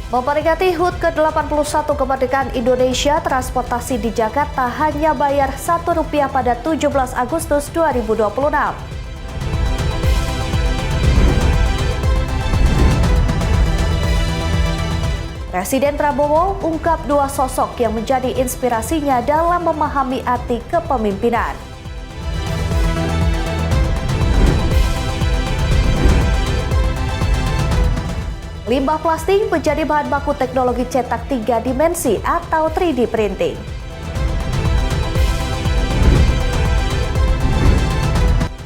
Memperingati HUT ke-81 kemerdekaan Indonesia, transportasi di Jakarta hanya bayar Rp1 pada 17 Agustus 2026. Presiden Prabowo ungkap dua sosok yang menjadi inspirasinya dalam memahami arti kepemimpinan. Limbah plastik menjadi bahan baku teknologi cetak 3 dimensi atau 3D printing.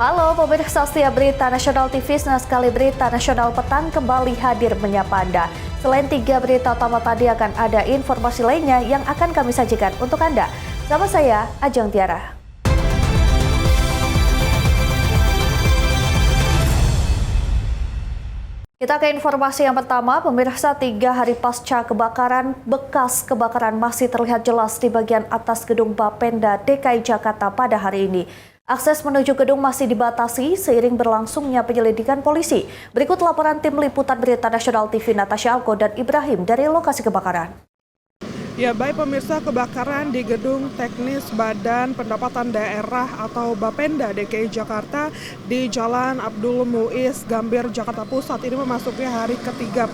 Halo pemirsa setia Berita Nasional TV, senang sekali Berita Nasional Petang kembali hadir menyapa Anda. Selain 3 berita utama tadi, akan ada informasi lainnya yang akan kami sajikan untuk Anda. Sama saya, Ajeng Tiara. Kita ke informasi yang pertama, pemirsa. 3 hari pasca kebakaran, bekas kebakaran masih terlihat jelas di bagian atas gedung Bapenda DKI Jakarta pada hari ini. Akses menuju gedung masih dibatasi seiring berlangsungnya penyelidikan polisi. Berikut laporan tim liputan Berita Nasional TV Natasha Alko dan Ibrahim dari lokasi kebakaran. Ya, baik pemirsa, kebakaran di gedung teknis Badan Pendapatan Daerah atau Bapenda DKI Jakarta di Jalan Abdul Muiz, Gambir, Jakarta Pusat ini memasuki hari ketiga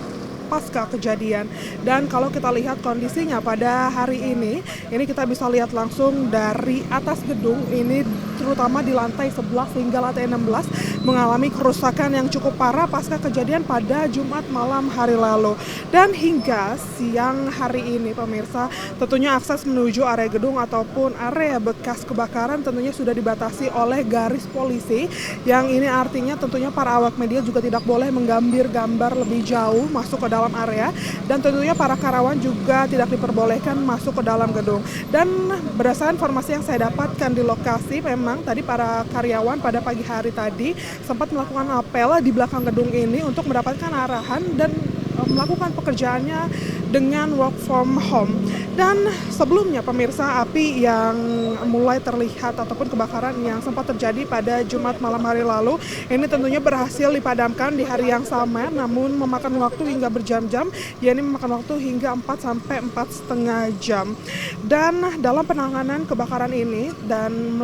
pasca kejadian. Dan kalau kita lihat kondisinya pada hari ini kita bisa lihat langsung dari atas gedung ini, terutama di lantai 11 hingga lantai 16 mengalami kerusakan yang cukup parah pasca kejadian pada Jumat malam hari lalu. Dan hingga siang hari ini pemirsa, tentunya akses menuju area gedung ataupun area bekas kebakaran tentunya sudah dibatasi oleh garis polisi, yang ini artinya tentunya para awak media juga tidak boleh mengambil gambar lebih jauh masuk ke dalam area, dan tentunya para karyawan juga tidak diperbolehkan masuk ke dalam gedung. Dan berdasarkan informasi yang saya dapatkan di lokasi, memang tadi para karyawan pada pagi hari tadi sempat melakukan apel di belakang gedung ini untuk mendapatkan arahan dan melakukan pekerjaannya dengan work from home. Dan sebelumnya pemirsa, api yang mulai terlihat ataupun kebakaran yang sempat terjadi pada Jumat malam hari lalu ini tentunya berhasil dipadamkan di hari yang sama, namun memakan waktu hingga berjam-jam, yakni memakan waktu hingga 4 sampai 4,5 jam. Dan dalam penanganan kebakaran ini, dan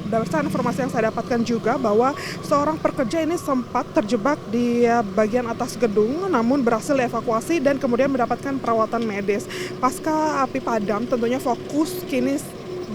berdasarkan informasi yang saya dapatkan juga bahwa seorang pekerja ini sempat terjebak di bagian atas gedung, namun berhasil dievakuasi dan kemudian mendapatkan perawatan medis. Pasca api padam, tentunya fokus kini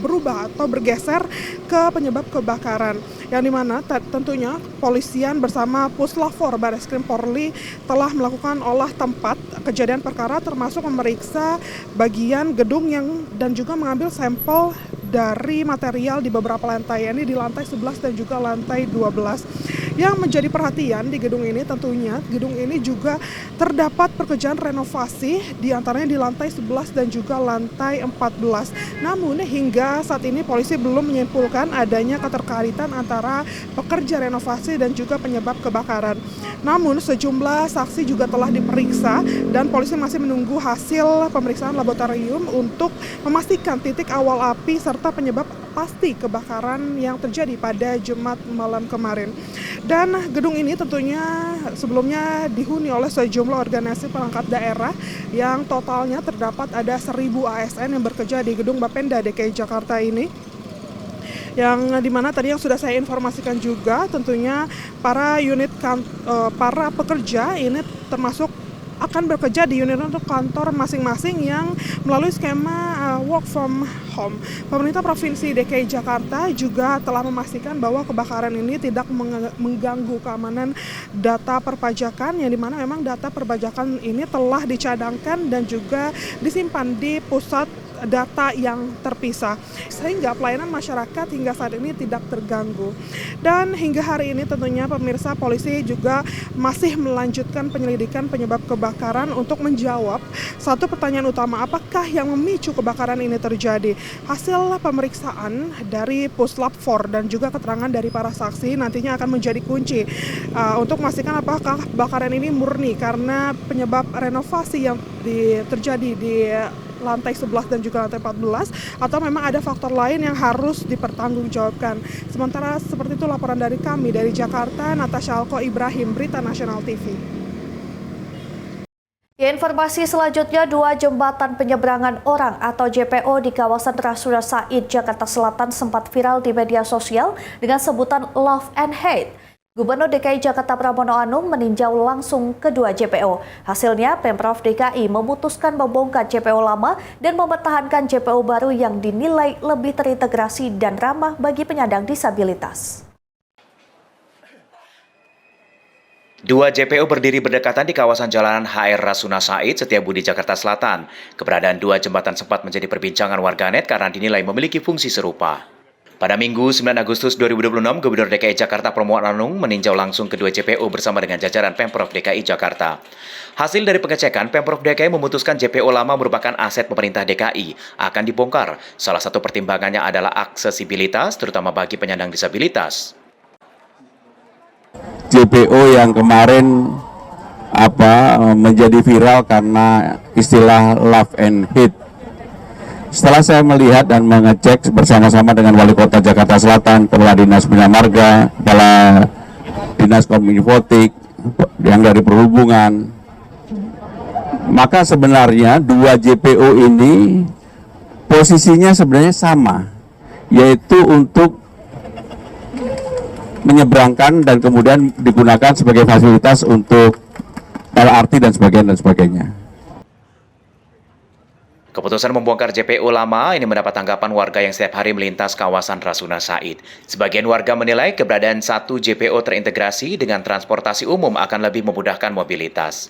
berubah atau bergeser ke penyebab kebakaran, yang dimana tentunya polisian bersama Puslapfor Bareskrim Polri telah melakukan olah tempat kejadian perkara, termasuk memeriksa bagian gedung dan juga mengambil sampel dari material di beberapa lantai, yakni di lantai 11 dan juga lantai 12. Yang menjadi perhatian di gedung ini, tentunya gedung ini juga terdapat pekerjaan renovasi, di antaranya di lantai 11 dan juga lantai 14. Namun hingga saat ini polisi belum menyimpulkan adanya keterkaitan antara pekerja renovasi dan juga penyebab kebakaran. Namun sejumlah saksi juga telah diperiksa dan polisi masih menunggu hasil pemeriksaan laboratorium untuk memastikan titik awal api serta penyebab pasti kebakaran yang terjadi pada Jumat malam kemarin. Dan gedung ini tentunya sebelumnya dihuni oleh sejumlah organisasi perangkat daerah yang totalnya terdapat ada 1.000 ASN yang bekerja di gedung Bapenda DKI Jakarta ini. Yang dimana tadi yang sudah saya informasikan juga, tentunya para para pekerja ini termasuk akan bekerja di unit untuk kantor masing-masing yang melalui skema work from home. Pemerintah Provinsi DKI Jakarta juga telah memastikan bahwa kebakaran ini tidak mengganggu keamanan data perpajakan, yang dimana memang data perpajakan ini telah dicadangkan dan juga disimpan di pusat data yang terpisah, sehingga pelayanan masyarakat hingga saat ini tidak terganggu. Dan hingga hari ini tentunya pemirsa, polisi juga masih melanjutkan penyelidikan penyebab kebakaran untuk menjawab satu pertanyaan utama, apakah yang memicu kebakaran ini terjadi. Hasil pemeriksaan dari Puslapfor dan juga keterangan dari para saksi nantinya akan menjadi kunci untuk memastikan apakah kebakaran ini murni karena penyebab renovasi yang terjadi di lantai 11 dan juga lantai 14, atau memang ada faktor lain yang harus dipertanggungjawabkan. Sementara seperti itu laporan dari kami dari Jakarta, Natasha Alko, Ibrahim, Berita Nasional TV. Informasi selanjutnya, 2 jembatan penyeberangan orang atau JPO di kawasan Rasuna Said, Jakarta Selatan sempat viral di media sosial dengan sebutan Love and Hate. Gubernur DKI Jakarta Pramono Anung meninjau langsung kedua JPO. Hasilnya, Pemprov DKI memutuskan membongkar JPO lama dan mempertahankan JPO baru yang dinilai lebih terintegrasi dan ramah bagi penyandang disabilitas. 2 JPO berdiri berdekatan di kawasan Jalan HR Rasuna Said, Setiabudi, Jakarta Selatan. Keberadaan 2 jembatan sempat menjadi perbincangan warganet karena dinilai memiliki fungsi serupa. Pada Minggu 9 Agustus 2026, Gubernur DKI Jakarta Pramono Anung meninjau langsung kedua JPO bersama dengan jajaran Pemprov DKI Jakarta. Hasil dari pengecekan, Pemprov DKI memutuskan JPO lama merupakan aset pemerintah DKI, akan dibongkar. Salah satu pertimbangannya adalah aksesibilitas, terutama bagi penyandang disabilitas. JPO yang kemarin menjadi viral karena istilah love and hate. Setelah saya melihat dan mengecek bersama-sama dengan Wali Kota Jakarta Selatan, Kepala Dinas Bina Marga, Kepala Dinas Kominfotik, yang dari Perhubungan, maka sebenarnya 2 JPO ini posisinya sebenarnya sama, yaitu untuk menyeberangkan dan kemudian digunakan sebagai fasilitas untuk LRT dan sebagainya. Keputusan membongkar JPO lama ini mendapat tanggapan warga yang setiap hari melintas kawasan Rasuna Said. Sebagian warga menilai keberadaan 1 JPO terintegrasi dengan transportasi umum akan lebih memudahkan mobilitas.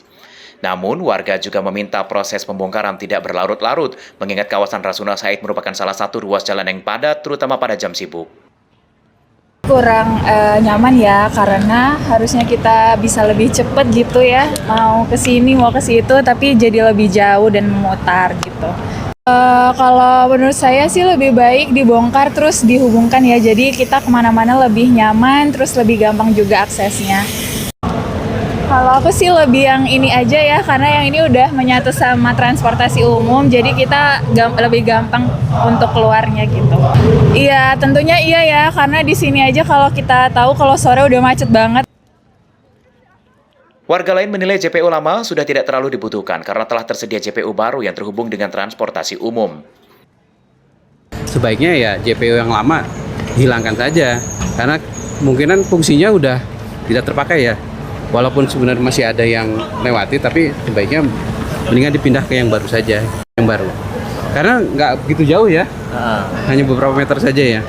Namun, warga juga meminta proses pembongkaran tidak berlarut-larut, mengingat kawasan Rasuna Said merupakan salah satu ruas jalan yang padat, terutama pada jam sibuk. Kurang nyaman ya, karena harusnya kita bisa lebih cepat gitu ya, mau ke sini mau ke situ, tapi jadi lebih jauh dan memutar gitu. Kalau menurut saya sih lebih baik dibongkar terus dihubungkan ya, jadi kita kemana-mana lebih nyaman, terus lebih gampang juga aksesnya. Kalau aku sih lebih yang ini aja ya, karena yang ini udah menyatu sama transportasi umum, jadi kita lebih gampang untuk keluarnya gitu. Iya, tentunya iya ya, karena di sini aja kalau kita tahu kalau sore udah macet banget. Warga lain menilai JPO lama sudah tidak terlalu dibutuhkan karena telah tersedia JPO baru yang terhubung dengan transportasi umum. Sebaiknya ya JPO yang lama hilangkan saja, karena kemungkinan fungsinya udah tidak terpakai ya. Walaupun sebenarnya masih ada yang lewati, tapi sebaiknya mendingan dipindah ke yang baru saja, yang baru. Karena nggak begitu jauh ya, hanya beberapa meter saja ya.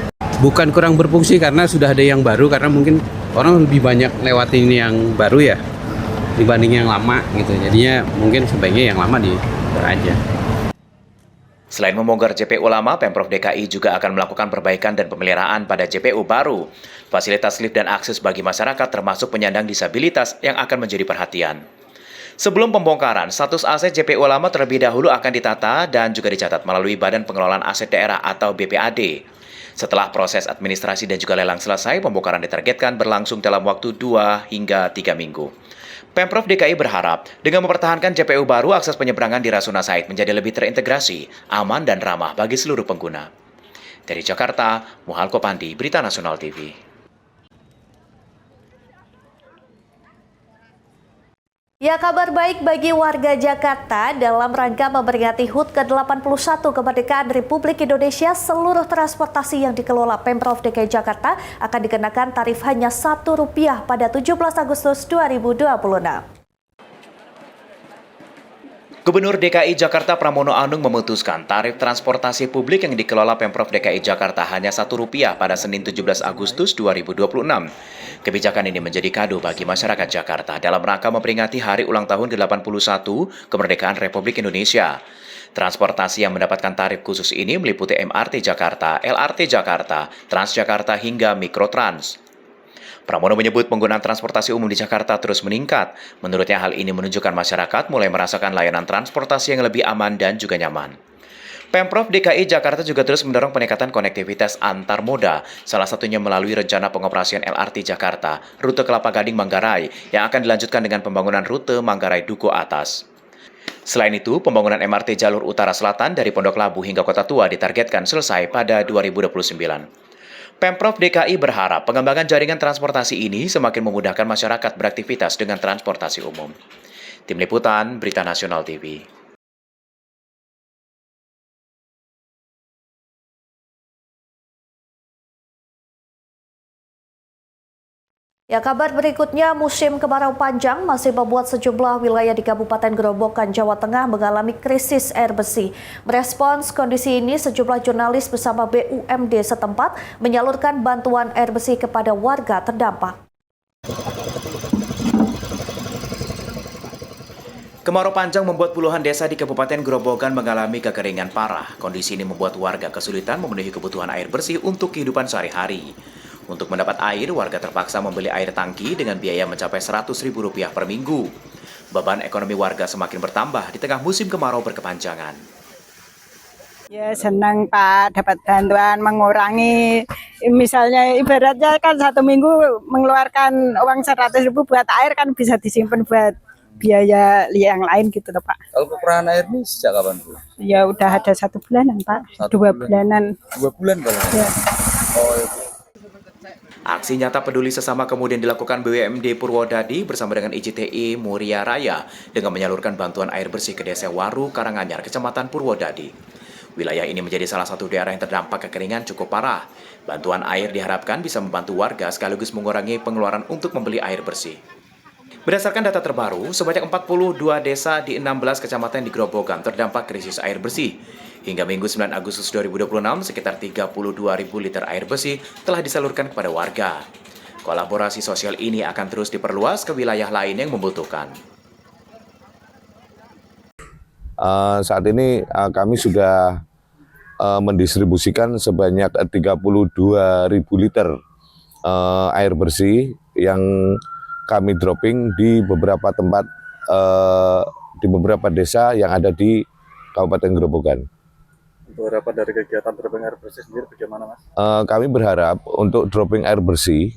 Bukan kurang berfungsi karena sudah ada yang baru, karena mungkin orang lebih banyak lewatin yang baru ya dibanding yang lama gitu. Jadinya mungkin sebaiknya yang lama aja. Selain membongkar JPO lama, Pemprov DKI juga akan melakukan perbaikan dan pemeliharaan pada JPO baru. Fasilitas lift dan akses bagi masyarakat termasuk penyandang disabilitas yang akan menjadi perhatian. Sebelum pembongkaran, status aset JPO lama terlebih dahulu akan ditata dan juga dicatat melalui Badan Pengelolaan Aset Daerah atau BPAD. Setelah proses administrasi dan juga lelang selesai, pembongkaran ditargetkan berlangsung dalam waktu 2 hingga 3 minggu. Pemprov DKI berharap dengan mempertahankan JPO baru, akses penyeberangan di Rasuna Said menjadi lebih terintegrasi, aman dan ramah bagi seluruh pengguna. Dari Jakarta, Muhal Kopandi, Berita Nasional TV. Ya, kabar baik bagi warga Jakarta. Dalam rangka memperingati HUT ke-81 kemerdekaan Republik Indonesia, seluruh transportasi yang dikelola Pemprov DKI Jakarta akan dikenakan tarif hanya Rp1 pada 17 Agustus 2026. Gubernur DKI Jakarta Pramono Anung memutuskan tarif transportasi publik yang dikelola Pemprov DKI Jakarta hanya Rp1 pada Senin 17 Agustus 2026. Kebijakan ini menjadi kado bagi masyarakat Jakarta dalam rangka memperingati hari ulang tahun ke-81 kemerdekaan Republik Indonesia. Transportasi yang mendapatkan tarif khusus ini meliputi MRT Jakarta, LRT Jakarta, Transjakarta hingga Mikrotrans. Pramono menyebut penggunaan transportasi umum di Jakarta terus meningkat. Menurutnya hal ini menunjukkan masyarakat mulai merasakan layanan transportasi yang lebih aman dan juga nyaman. Pemprov DKI Jakarta juga terus mendorong peningkatan konektivitas antar moda, salah satunya melalui rencana pengoperasian LRT Jakarta, rute Kelapa Gading-Manggarai, yang akan dilanjutkan dengan pembangunan rute Manggarai-Duku Atas. Selain itu, pembangunan MRT jalur utara selatan dari Pondok Labu hingga Kota Tua ditargetkan selesai pada 2029. Pemprov DKI berharap pengembangan jaringan transportasi ini semakin memudahkan masyarakat beraktivitas dengan transportasi umum. Tim Liputan, Berita Nasional TV. Ya, kabar berikutnya, musim kemarau panjang masih membuat sejumlah wilayah di Kabupaten Gerobokan, Jawa Tengah mengalami krisis air bersih. Merespons kondisi ini, sejumlah jurnalis bersama BUMD setempat menyalurkan bantuan air bersih kepada warga terdampak. Kemarau panjang membuat puluhan desa di Kabupaten Gerobokan mengalami kekeringan parah. Kondisi ini membuat warga kesulitan memenuhi kebutuhan air bersih untuk kehidupan sehari-hari. Untuk mendapat air, warga terpaksa membeli air tangki dengan biaya mencapai Rp100.000 per minggu. Beban ekonomi warga semakin bertambah di tengah musim kemarau berkepanjangan. Ya senang Pak, dapat bantuan mengurangi, misalnya ibaratnya kan 1 minggu mengeluarkan uang 100.000 buat air kan bisa disimpan buat biaya yang lain gitu loh Pak. Kalau kekurangan air ini sejak kapan Bu? Ya udah ada 1 bulanan Pak, 2 bulanan. 2 bulan kalau? Ya. Oh itu. Aksi nyata peduli sesama kemudian dilakukan BUMD Purwodadi bersama dengan IJTI Muria Raya dengan menyalurkan bantuan air bersih ke Desa Waru, Karanganyar, Kecamatan Purwodadi. Wilayah ini menjadi salah satu daerah yang terdampak kekeringan cukup parah. Bantuan air diharapkan bisa membantu warga sekaligus mengurangi pengeluaran untuk membeli air bersih. Berdasarkan data terbaru, sebanyak 42 desa di 16 kecamatan di Gerobokan terdampak krisis air bersih. Hingga Minggu 9 Agustus 2026, sekitar 32.000 liter air bersih telah disalurkan kepada warga. Kolaborasi sosial ini akan terus diperluas ke wilayah lain yang membutuhkan. Saat ini kami sudah mendistribusikan sebanyak 32.000 liter air bersih yang kami dropping di beberapa tempat, di beberapa desa yang ada di Kabupaten Gerobokan. Beberapa dari kegiatan dropping air bersih sendiri bagaimana Mas? Kami berharap untuk dropping air bersih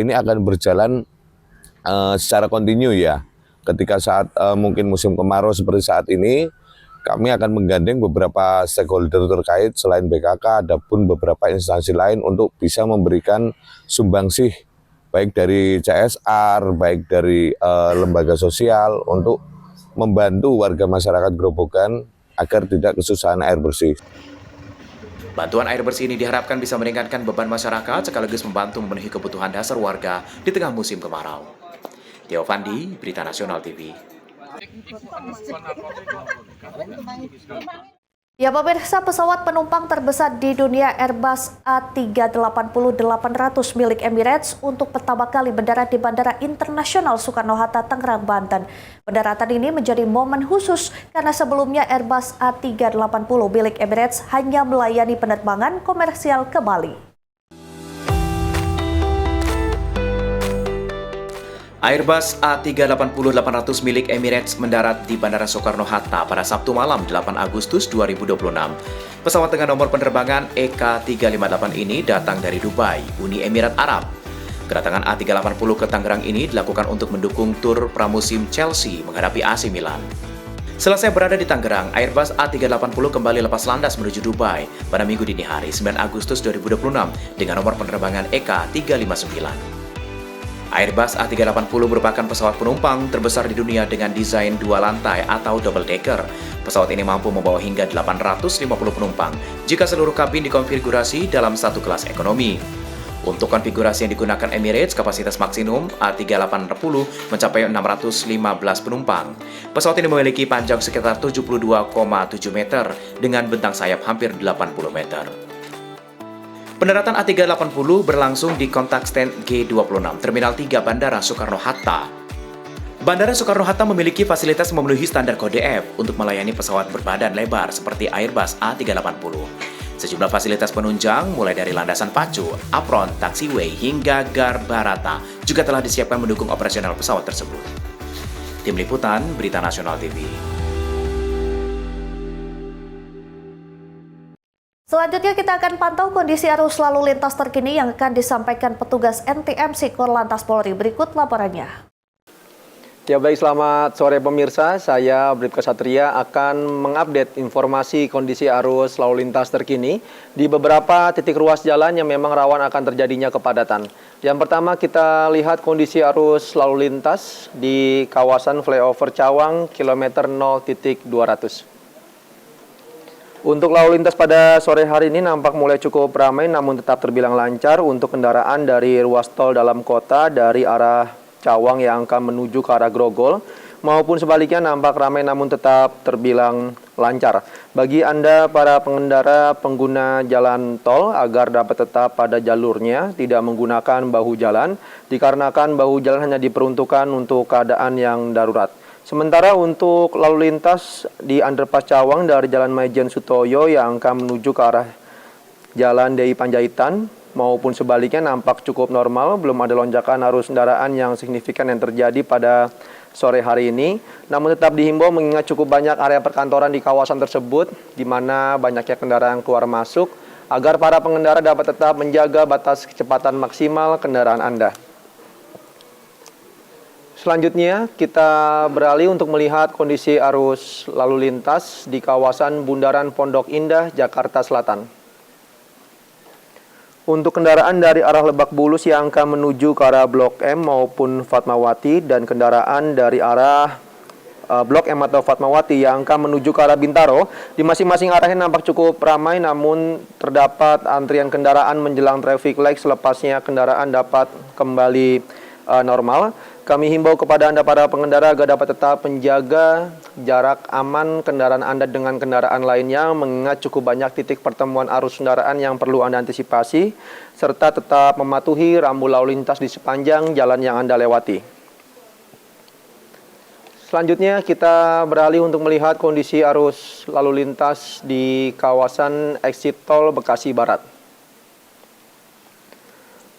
ini akan berjalan secara kontinu ya. Ketika saat mungkin musim kemarau seperti saat ini, kami akan menggandeng beberapa stakeholder terkait selain BKK, ada pun beberapa instansi lain untuk bisa memberikan sumbangsih baik dari CSR, baik dari lembaga sosial untuk membantu warga masyarakat Gerobokan agar tidak kesusahan air bersih. Bantuan air bersih ini diharapkan bisa meringankan beban masyarakat sekaligus membantu memenuhi kebutuhan dasar warga di tengah musim kemarau. Theo Fandi, Berita Nasional TV. Ya, pemirsa, pesawat penumpang terbesar di dunia Airbus A380-800 milik Emirates untuk pertama kali mendarat di Bandara Internasional Soekarno-Hatta, Tangerang, Banten. Pendaratan ini menjadi momen khusus karena sebelumnya Airbus A380 milik Emirates hanya melayani penerbangan komersial ke Bali. Airbus A380-800 milik Emirates mendarat di Bandara Soekarno-Hatta pada Sabtu malam 8 Agustus 2026. Pesawat dengan nomor penerbangan EK358 ini datang dari Dubai, Uni Emirat Arab. Kedatangan A380 ke Tangerang ini dilakukan untuk mendukung tur pramusim Chelsea menghadapi AC Milan. Selesai berada di Tangerang, Airbus A380 kembali lepas landas menuju Dubai pada Minggu dini hari 9 Agustus 2026 dengan nomor penerbangan EK359. Airbus A380 merupakan pesawat penumpang terbesar di dunia dengan desain 2 lantai atau double decker. Pesawat ini mampu membawa hingga 850 penumpang jika seluruh kabin dikonfigurasi dalam satu kelas ekonomi. Untuk konfigurasi yang digunakan Emirates, kapasitas maksimum A380 mencapai 615 penumpang. Pesawat ini memiliki panjang sekitar 72,7 meter dengan bentang sayap hampir 80 meter. Pendaratan A380 berlangsung di kontak stand G26 Terminal 3 Bandara Soekarno-Hatta. Bandara Soekarno-Hatta memiliki fasilitas memenuhi standar kode F untuk melayani pesawat berbadan lebar seperti Airbus A380. Sejumlah fasilitas penunjang mulai dari landasan pacu, apron, taxiway hingga gar barata juga telah disiapkan mendukung operasional pesawat tersebut. Tim Liputan, Berita Nasional TV. Selanjutnya kita akan pantau kondisi arus lalu lintas terkini yang akan disampaikan petugas NTMC Korlantas Polri. Berikut laporannya. Ya baik, selamat sore pemirsa. Saya Bribka Satria akan mengupdate informasi kondisi arus lalu lintas terkini di beberapa titik ruas jalan yang memang rawan akan terjadinya kepadatan. Di Yang pertama kita lihat kondisi arus lalu lintas di kawasan flyover Cawang, kilometer 0.200. Untuk lalu lintas pada sore hari ini nampak mulai cukup ramai namun tetap terbilang lancar untuk kendaraan dari ruas tol dalam kota dari arah Cawang yang akan menuju ke arah Grogol maupun sebaliknya nampak ramai namun tetap terbilang lancar. Bagi Anda para pengendara pengguna jalan tol agar dapat tetap pada jalurnya, tidak menggunakan bahu jalan, dikarenakan bahu jalan hanya diperuntukkan untuk keadaan yang darurat. Sementara untuk lalu lintas di underpass Cawang dari Jalan Maijen Sutoyo yang akan menuju ke arah Jalan DI Panjaitan maupun sebaliknya nampak cukup normal, belum ada lonjakan arus kendaraan yang signifikan yang terjadi pada sore hari ini. Namun tetap dihimbau mengingat cukup banyak area perkantoran di kawasan tersebut, di mana banyaknya kendaraan keluar masuk, agar para pengendara dapat tetap menjaga batas kecepatan maksimal kendaraan Anda. Selanjutnya, kita beralih untuk melihat kondisi arus lalu lintas di kawasan Bundaran Pondok Indah, Jakarta Selatan. Untuk kendaraan dari arah Lebak Bulus yang akan menuju ke arah Blok M maupun Fatmawati dan kendaraan dari arah Blok M atau Fatmawati yang akan menuju ke arah Bintaro, di masing-masing arahnya nampak cukup ramai namun terdapat antrian kendaraan menjelang traffic light, selepasnya kendaraan dapat kembali normal. Kami himbau kepada Anda para pengendara agar dapat tetap menjaga jarak aman kendaraan Anda dengan kendaraan lainnya, mengingat cukup banyak titik pertemuan arus kendaraan yang perlu Anda antisipasi, serta tetap mematuhi rambu lalu lintas di sepanjang jalan yang Anda lewati. Selanjutnya kita beralih untuk melihat kondisi arus lalu lintas di kawasan exit tol Bekasi Barat.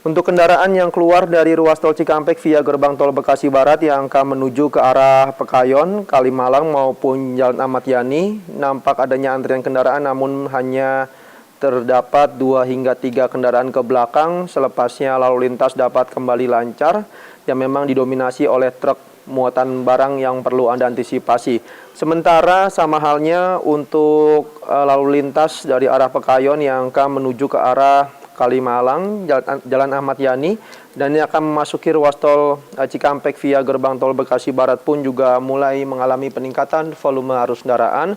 Untuk kendaraan yang keluar dari ruas tol Cikampek via gerbang tol Bekasi Barat yang akan menuju ke arah Pekayon, Kalimalang maupun Jalan Ahmad Yani, nampak adanya antrian kendaraan namun hanya terdapat 2 hingga 3 kendaraan ke belakang, selepasnya lalu lintas dapat kembali lancar yang memang didominasi oleh truk muatan barang yang perlu Anda antisipasi. Sementara sama halnya untuk lalu lintas dari arah Pekayon yang akan menuju ke arah Kalimalang, Jalan Ahmad Yani, dan yang akan memasuki ruas tol Cikampek via gerbang tol Bekasi Barat pun juga mulai mengalami peningkatan volume arus kendaraan.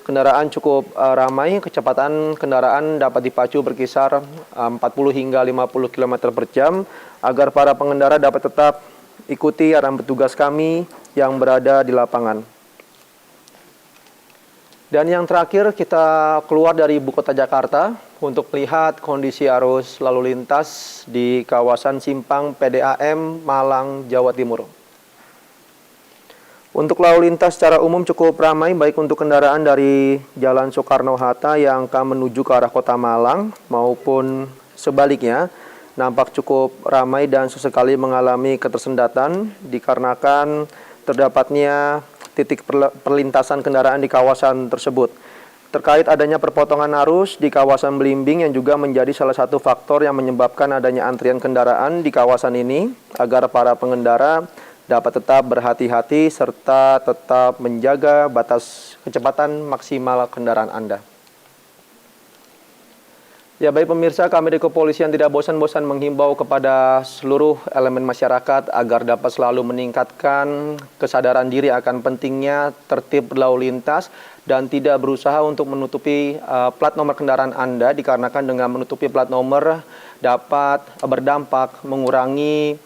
Kendaraan cukup ramai, kecepatan kendaraan dapat dipacu berkisar 40 hingga 50 km per jam, agar para pengendara dapat tetap ikuti arahan petugas kami yang berada di lapangan. Dan yang terakhir, kita keluar dari ibu kota Jakarta untuk melihat kondisi arus lalu lintas di kawasan Simpang PDAM Malang, Jawa Timur. Untuk lalu lintas secara umum cukup ramai, baik untuk kendaraan dari Jalan Soekarno-Hatta yang akan menuju ke arah kota Malang maupun sebaliknya, nampak cukup ramai dan sesekali mengalami ketersendatan dikarenakan terdapatnya titik perlintasan kendaraan di kawasan tersebut. Terkait adanya perpotongan arus di kawasan Belimbing yang juga menjadi salah satu faktor yang menyebabkan adanya antrian kendaraan di kawasan ini, agar para pengendara dapat tetap berhati-hati serta tetap menjaga batas kecepatan maksimal kendaraan Anda. Ya baik pemirsa, kami di kepolisian tidak bosan-bosan menghimbau kepada seluruh elemen masyarakat agar dapat selalu meningkatkan kesadaran diri akan pentingnya tertib berlalu lintas dan tidak berusaha untuk menutupi plat nomor kendaraan Anda, dikarenakan dengan menutupi plat nomor dapat berdampak mengurangi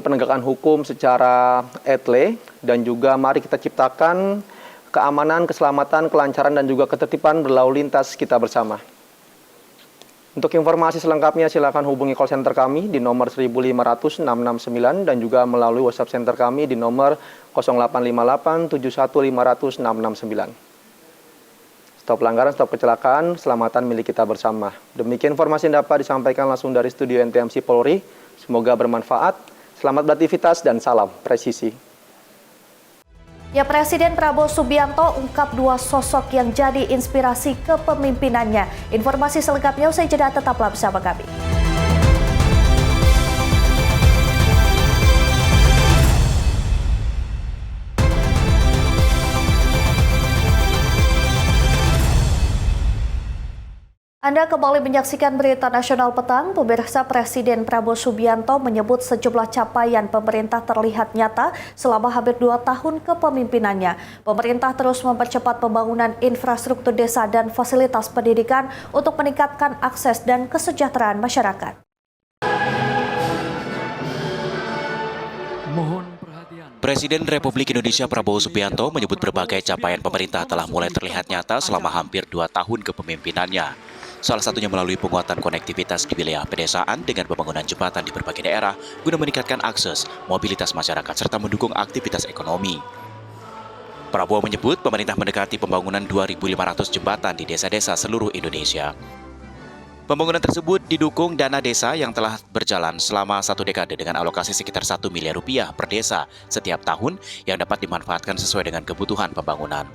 penegakan hukum secara etle, dan juga mari kita ciptakan keamanan, keselamatan, kelancaran dan juga ketertiban berlalu lintas kita bersama. Untuk informasi selengkapnya silakan hubungi call center kami di nomor 1500669 dan juga melalui WhatsApp center kami di nomor 0858 71 500 669. Stop pelanggaran, stop kecelakaan, keselamatan milik kita bersama. Demikian informasi yang dapat disampaikan langsung dari studio NTMC Polri. Semoga bermanfaat. Selamat beraktivitas dan salam presisi. Ya, Presiden Prabowo Subianto ungkap 2 sosok yang jadi inspirasi kepemimpinannya. Informasi selengkapnya usai jeda, tetaplah bersama kami. Anda kembali menyaksikan Berita Nasional Petang. Pemirsa, Presiden Prabowo Subianto menyebut sejumlah capaian pemerintah terlihat nyata selama hampir 2 tahun kepemimpinannya. Pemerintah terus mempercepat pembangunan infrastruktur desa dan fasilitas pendidikan untuk meningkatkan akses dan kesejahteraan masyarakat. Presiden Republik Indonesia Prabowo Subianto menyebut berbagai capaian pemerintah telah mulai terlihat nyata selama hampir 2 tahun kepemimpinannya. Salah satunya melalui penguatan konektivitas di wilayah pedesaan dengan pembangunan jembatan di berbagai daerah guna meningkatkan akses, mobilitas masyarakat, serta mendukung aktivitas ekonomi. Prabowo menyebut pemerintah mendekati pembangunan 2.500 jembatan di desa-desa seluruh Indonesia. Pembangunan tersebut didukung dana desa yang telah berjalan selama 1 dekade dengan alokasi sekitar 1 miliar rupiah per desa setiap tahun yang dapat dimanfaatkan sesuai dengan kebutuhan pembangunan.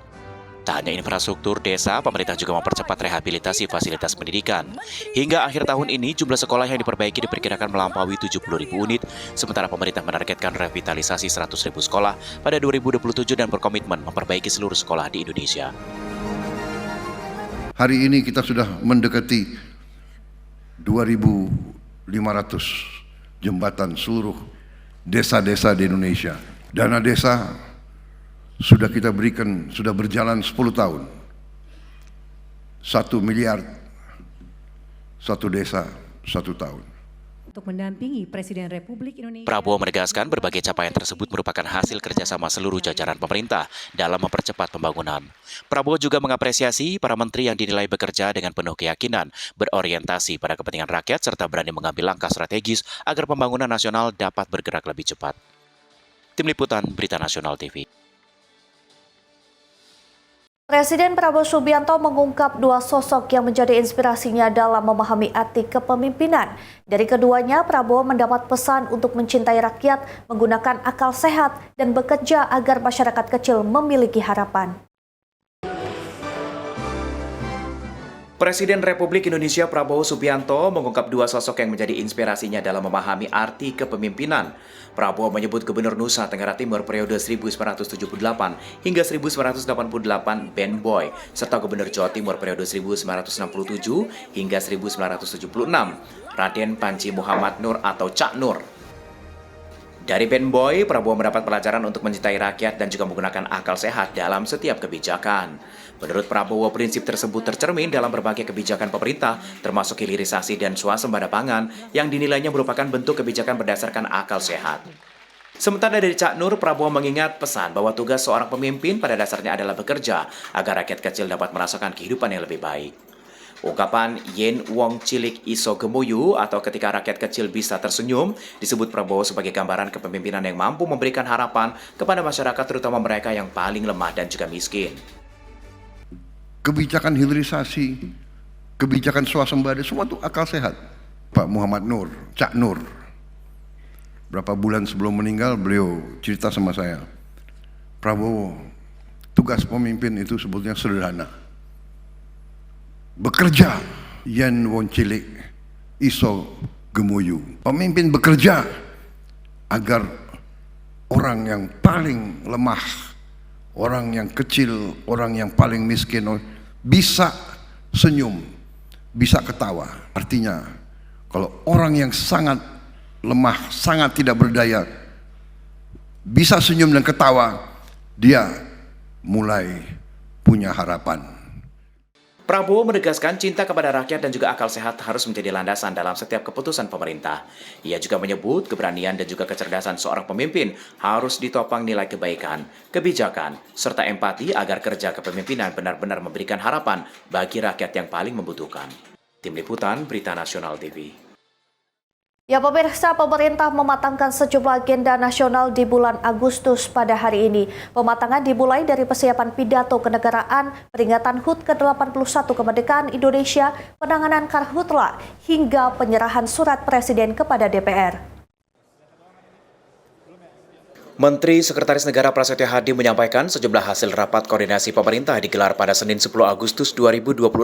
Tak hanya infrastruktur desa, pemerintah juga mempercepat rehabilitasi fasilitas pendidikan. Hingga akhir tahun ini, jumlah sekolah yang diperbaiki diperkirakan melampaui 70.000 unit, sementara pemerintah menargetkan revitalisasi 100.000 sekolah pada 2027 dan berkomitmen memperbaiki seluruh sekolah di Indonesia. Hari ini kita sudah mendekati 2.500 jembatan seluruh desa-desa di Indonesia. Dana desa sudah kita berikan, sudah berjalan 10 tahun. 1 miliar, 1 desa, 1 tahun. Untuk mendampingi Presiden Republik Indonesia. Prabowo menegaskan berbagai capaian tersebut merupakan hasil kerjasama seluruh jajaran pemerintah dalam mempercepat pembangunan. Prabowo juga mengapresiasi para menteri yang dinilai bekerja dengan penuh keyakinan, berorientasi pada kepentingan rakyat, serta berani mengambil langkah strategis agar pembangunan nasional dapat bergerak lebih cepat. Tim Liputan Berita Nasional TV. Presiden Prabowo Subianto mengungkap 2 sosok yang menjadi inspirasinya dalam memahami arti kepemimpinan. Dari keduanya, Prabowo mendapat pesan untuk mencintai rakyat, menggunakan akal sehat, dan bekerja agar masyarakat kecil memiliki harapan. Presiden Republik Indonesia Prabowo Subianto mengungkap 2 sosok yang menjadi inspirasinya dalam memahami arti kepemimpinan. Prabowo menyebut Gubernur Nusa Tenggara Timur periode 1978 hingga 1988 Ben Boy, serta Gubernur Jawa Timur periode 1967 hingga 1976 Raden Panji Muhammad Nur atau Cak Nur. Dari Ben Boy, Prabowo mendapat pelajaran untuk mencintai rakyat dan juga menggunakan akal sehat dalam setiap kebijakan. Menurut Prabowo, prinsip tersebut tercermin dalam berbagai kebijakan pemerintah, termasuk hilirisasi dan swasembada pangan yang dinilainya merupakan bentuk kebijakan berdasarkan akal sehat. Sementara dari Cak Nur, Prabowo mengingat pesan bahwa tugas seorang pemimpin pada dasarnya adalah bekerja agar rakyat kecil dapat merasakan kehidupan yang lebih baik. Ungkapan Yen Wong Cilik Iso Gemuyu atau ketika rakyat kecil bisa tersenyum disebut Prabowo sebagai gambaran kepemimpinan yang mampu memberikan harapan kepada masyarakat, terutama mereka yang paling lemah dan juga miskin. Kebijakan hilirisasi, kebijakan swasembada, semua itu akal sehat. Pak Muhammad Nur, Cak Nur, berapa bulan sebelum meninggal beliau cerita sama saya, Prabowo, tugas pemimpin itu sebetulnya sederhana. Bekerja, Yen Wong Cilik Iso Gemuyu. Pemimpin bekerja agar orang yang paling lemah, orang yang kecil, orang yang paling miskin bisa senyum, bisa ketawa. Artinya, kalau orang yang sangat lemah, sangat tidak berdaya, bisa senyum dan ketawa, dia mulai punya harapan. Prabowo menegaskan cinta kepada rakyat dan juga akal sehat harus menjadi landasan dalam setiap keputusan pemerintah. Ia juga menyebut keberanian dan juga kecerdasan seorang pemimpin harus ditopang nilai kebaikan, kebijakan, serta empati agar kerja kepemimpinan benar-benar memberikan harapan bagi rakyat yang paling membutuhkan. Tim Liputan Berita Nasional TV. Ya pemirsa, pemerintah mematangkan sejumlah agenda nasional di bulan Agustus pada hari ini. Pematangan dimulai dari persiapan pidato kenegaraan, peringatan HUT ke-81 kemerdekaan Indonesia, penanganan Karhutla, hingga penyerahan surat Presiden kepada DPR. Menteri Sekretaris Negara Prasetyo Hadi menyampaikan sejumlah hasil rapat koordinasi pemerintah digelar pada Senin 10 Agustus 2026.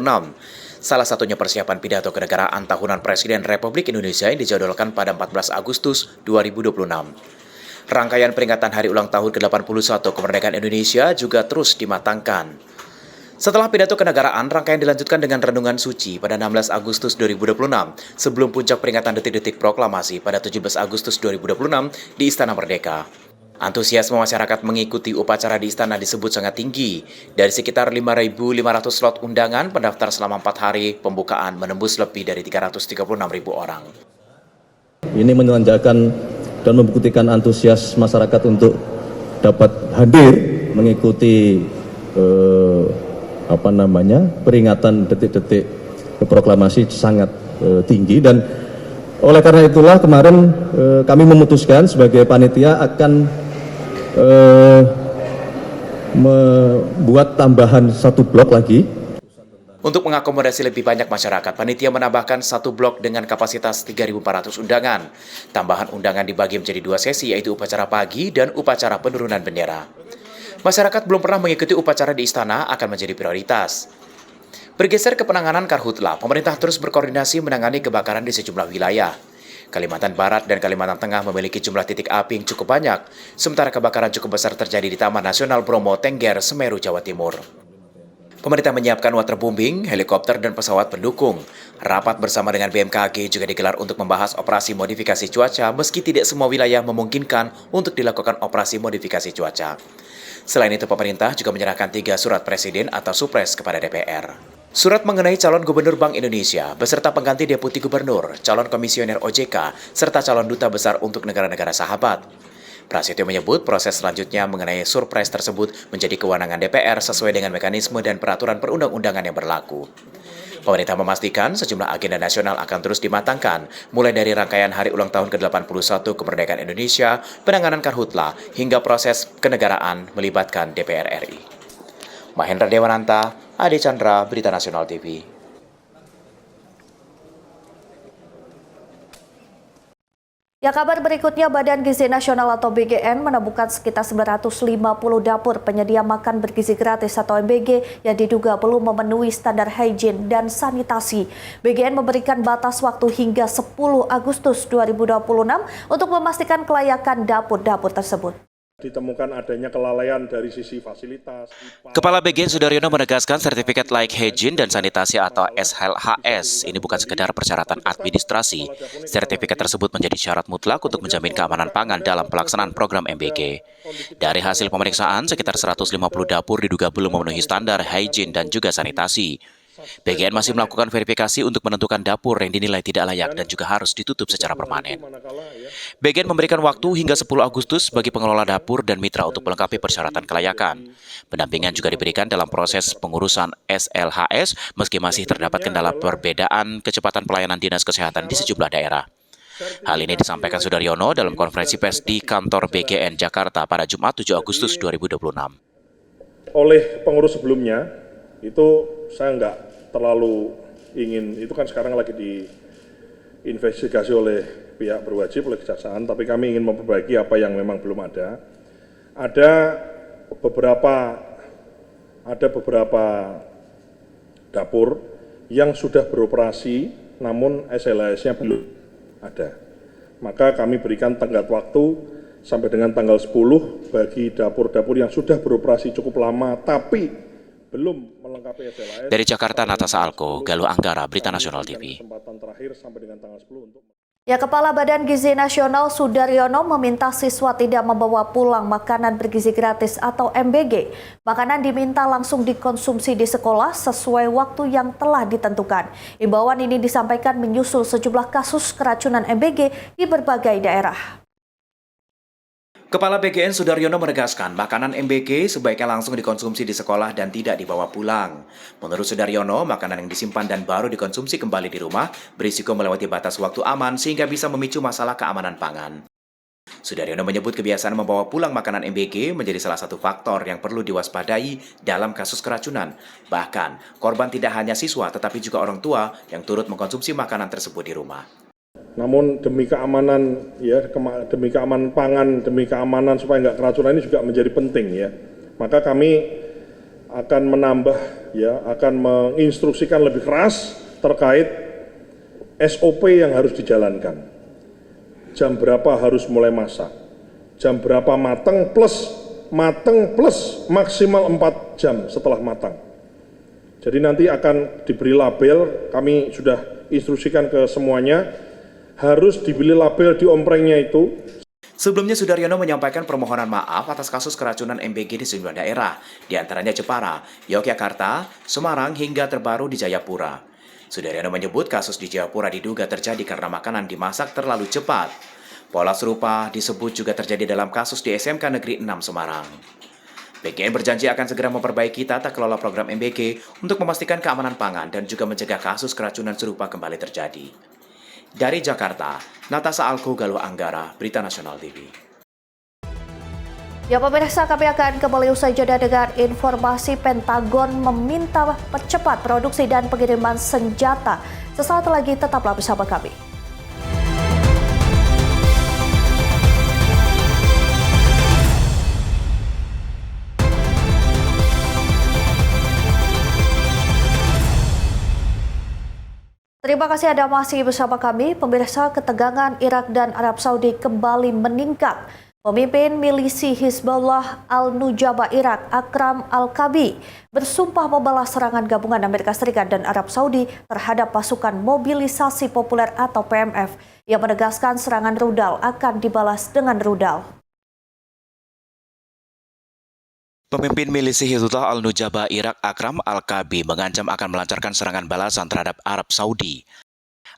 Salah satunya persiapan pidato kenegaraan tahunan Presiden Republik Indonesia yang dijadwalkan pada 14 Agustus 2026. Rangkaian peringatan hari ulang tahun ke-81 kemerdekaan Indonesia juga terus dimatangkan. Setelah pidato kenegaraan, rangkaian dilanjutkan dengan renungan suci pada 16 Agustus 2026 sebelum puncak peringatan detik-detik proklamasi pada 17 Agustus 2026 di Istana Merdeka. Antusiasme masyarakat mengikuti upacara di istana disebut sangat tinggi. Dari sekitar 5.500 slot undangan, pendaftar selama 4 hari pembukaan menembus lebih dari 336.000 orang. Ini menandakan dan membuktikan antusias masyarakat untuk dapat hadir mengikuti peringatan detik-detik proklamasi sangat tinggi, dan oleh karena itulah kemarin kami memutuskan sebagai panitia akan membuat tambahan 1 blok lagi. Untuk mengakomodasi lebih banyak masyarakat, panitia menambahkan 1 blok dengan kapasitas 3.400 undangan. Tambahan undangan dibagi menjadi 2 sesi, yaitu upacara pagi dan upacara penurunan bendera. Masyarakat belum pernah mengikuti upacara di istana akan menjadi prioritas. Bergeser ke penanganan karhutla, pemerintah terus berkoordinasi menangani kebakaran di sejumlah wilayah. Kalimantan Barat dan Kalimantan Tengah memiliki jumlah titik api yang cukup banyak, sementara kebakaran cukup besar terjadi di Taman Nasional Bromo Tengger, Semeru, Jawa Timur. Pemerintah menyiapkan waterbombing, helikopter, dan pesawat pendukung. Rapat bersama dengan BMKG juga digelar untuk membahas operasi modifikasi cuaca, meski tidak semua wilayah memungkinkan untuk dilakukan operasi modifikasi cuaca. Selain itu, pemerintah juga menyerahkan 3 surat presiden atau supres kepada DPR. Surat mengenai calon gubernur Bank Indonesia, beserta pengganti deputi gubernur, calon komisioner OJK, serta calon duta besar untuk negara-negara sahabat. Prasetyo menyebut proses selanjutnya mengenai surpres tersebut menjadi kewenangan DPR sesuai dengan mekanisme dan peraturan perundang-undangan yang berlaku. Pemerintah memastikan sejumlah agenda nasional akan terus dimatangkan, mulai dari rangkaian hari ulang tahun ke-81 kemerdekaan Indonesia, penanganan karhutla, hingga proses kenegaraan melibatkan DPR RI. Mahendra Dewananta, Ade Chandra, Berita Nasional TV. Ya, kabar berikutnya, Badan Gizi Nasional atau BGN menemukan sekitar 950 dapur penyedia makan bergizi gratis atau MBG yang diduga belum memenuhi standar hygiene dan sanitasi. BGN memberikan batas waktu hingga 10 Agustus 2026 untuk memastikan kelayakan dapur-dapur tersebut. Ditemukan adanya kelalaian dari sisi fasilitas. Kepala BGN Sudaryono menegaskan sertifikat layak hygiene dan sanitasi atau SLHS ini bukan sekedar persyaratan administrasi. Sertifikat tersebut menjadi syarat mutlak untuk menjamin keamanan pangan dalam pelaksanaan program MBG. Dari hasil pemeriksaan, sekitar 150 dapur diduga belum memenuhi standar hygiene dan juga sanitasi. BGN masih melakukan verifikasi untuk menentukan dapur yang dinilai tidak layak dan juga harus ditutup secara permanen. BGN memberikan waktu hingga 10 Agustus bagi pengelola dapur dan mitra untuk melengkapi persyaratan kelayakan. Pendampingan juga diberikan dalam proses pengurusan SLHS meski masih terdapat kendala perbedaan kecepatan pelayanan dinas kesehatan di sejumlah daerah. Hal ini disampaikan Sudaryono dalam konferensi pers di kantor BGN Jakarta pada Jumat 7 Agustus 2026. Oleh pengurus sebelumnya, itu saya nggak terlalu ingin, itu kan sekarang lagi diinvestigasi oleh pihak berwajib, oleh kejaksaan, tapi kami ingin memperbaiki apa yang memang belum ada. Ada beberapa dapur yang sudah beroperasi, namun SLHS-nya belum ada. Maka kami berikan tenggat waktu sampai dengan tanggal 10 bagi dapur-dapur yang sudah beroperasi cukup lama, tapi belum melengkapi SLHS. Dari Jakarta, Natasa Alko, Galuh Anggara, Berita Nasional TV. Ya, Kepala Badan Gizi Nasional Sudaryono meminta siswa tidak membawa pulang makanan bergizi gratis atau MBG. Makanan diminta langsung dikonsumsi di sekolah sesuai waktu yang telah ditentukan. Imbauan ini disampaikan menyusul sejumlah kasus keracunan MBG di berbagai daerah. Kepala BGN Sudaryono menegaskan makanan MBG sebaiknya langsung dikonsumsi di sekolah dan tidak dibawa pulang. Menurut Sudaryono, makanan yang disimpan dan baru dikonsumsi kembali di rumah berisiko melewati batas waktu aman sehingga bisa memicu masalah keamanan pangan. Sudaryono menyebut kebiasaan membawa pulang makanan MBG menjadi salah satu faktor yang perlu diwaspadai dalam kasus keracunan. Bahkan, korban tidak hanya siswa tetapi juga orang tua yang turut mengkonsumsi makanan tersebut di rumah. Namun demi keamanan, demi keamanan pangan, demi keamanan supaya nggak keracunan ini juga menjadi penting ya. Maka kami akan menambah akan menginstruksikan lebih keras terkait SOP yang harus dijalankan. Jam berapa harus mulai masak, jam berapa matang plus maksimal 4 jam setelah matang. Jadi nanti akan diberi label, kami sudah instruksikan ke semuanya, harus dibeli label di omprengnya itu. Sebelumnya Sudaryono menyampaikan permohonan maaf atas kasus keracunan MBG di sejumlah daerah, di antaranya Jepara, Yogyakarta, Semarang, hingga terbaru di Jayapura. Sudaryono menyebut kasus di Jayapura diduga terjadi karena makanan dimasak terlalu cepat. Pola serupa disebut juga terjadi dalam kasus di SMK Negeri 6 Semarang. BGN berjanji akan segera memperbaiki tata kelola program MBG untuk memastikan keamanan pangan dan juga mencegah kasus keracunan serupa kembali terjadi. Dari Jakarta, Natasha Alko Galuh Anggara, Berita Nasional TV. Ya pemirsa, kami akan kembali usai jeda dengan informasi Pentagon meminta percepat produksi dan pengiriman senjata. Sesaat lagi tetaplah bersama kami. Terima kasih Anda masih bersama kami. Pemirsa, ketegangan Irak dan Arab Saudi kembali meningkat. Pemimpin milisi Hizbullah Al-Nujaba Irak, Akram Al-Kabi, bersumpah membalas serangan gabungan Amerika Serikat dan Arab Saudi terhadap pasukan mobilisasi populer atau PMF, yang menegaskan serangan rudal akan dibalas dengan rudal. Pemimpin milisi Hizbullah Al-Nujaba Irak Akram Al-Kabi mengancam akan melancarkan serangan balasan terhadap Arab Saudi.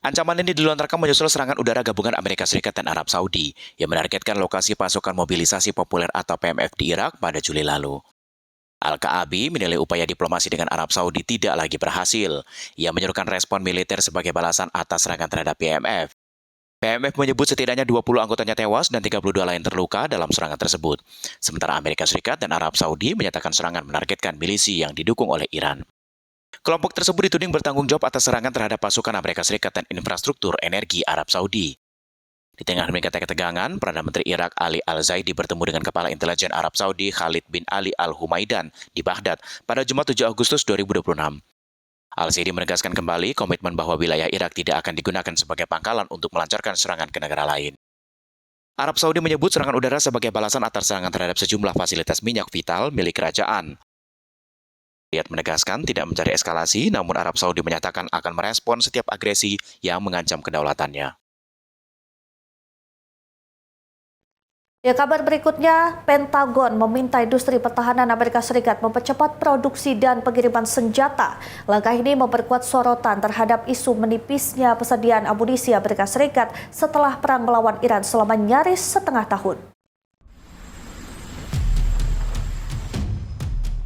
Ancaman ini dilontarkan menyusul serangan udara gabungan Amerika Serikat dan Arab Saudi yang menargetkan lokasi pasukan mobilisasi populer atau PMF di Irak pada Juli lalu. Al-Kabi menilai upaya diplomasi dengan Arab Saudi tidak lagi berhasil. Ia menyerukan respon militer sebagai balasan atas serangan terhadap PMF. PMF menyebut setidaknya 20 anggotanya tewas dan 32 lain terluka dalam serangan tersebut. Sementara Amerika Serikat dan Arab Saudi menyatakan serangan menargetkan milisi yang didukung oleh Iran. Kelompok tersebut dituding bertanggung jawab atas serangan terhadap pasukan Amerika Serikat dan infrastruktur energi Arab Saudi. Di tengah meningkatnya ketegangan, Perdana Menteri Irak Ali Al-Zaidi bertemu dengan Kepala Intelijen Arab Saudi Khalid bin Ali Al-Humaidan di Baghdad pada Jumat 7 Agustus 2026. Al-Zaidi menegaskan kembali komitmen bahwa wilayah Irak tidak akan digunakan sebagai pangkalan untuk melancarkan serangan ke negara lain. Arab Saudi menyebut serangan udara sebagai balasan atas serangan terhadap sejumlah fasilitas minyak vital milik kerajaan. Riyadh menegaskan tidak mencari eskalasi, namun Arab Saudi menyatakan akan merespon setiap agresi yang mengancam kedaulatannya. Ya, kabar berikutnya, Pentagon meminta industri pertahanan Amerika Serikat mempercepat produksi dan pengiriman senjata. Langkah ini memperkuat sorotan terhadap isu menipisnya persediaan amunisi Amerika Serikat setelah perang melawan Iran selama nyaris setengah tahun.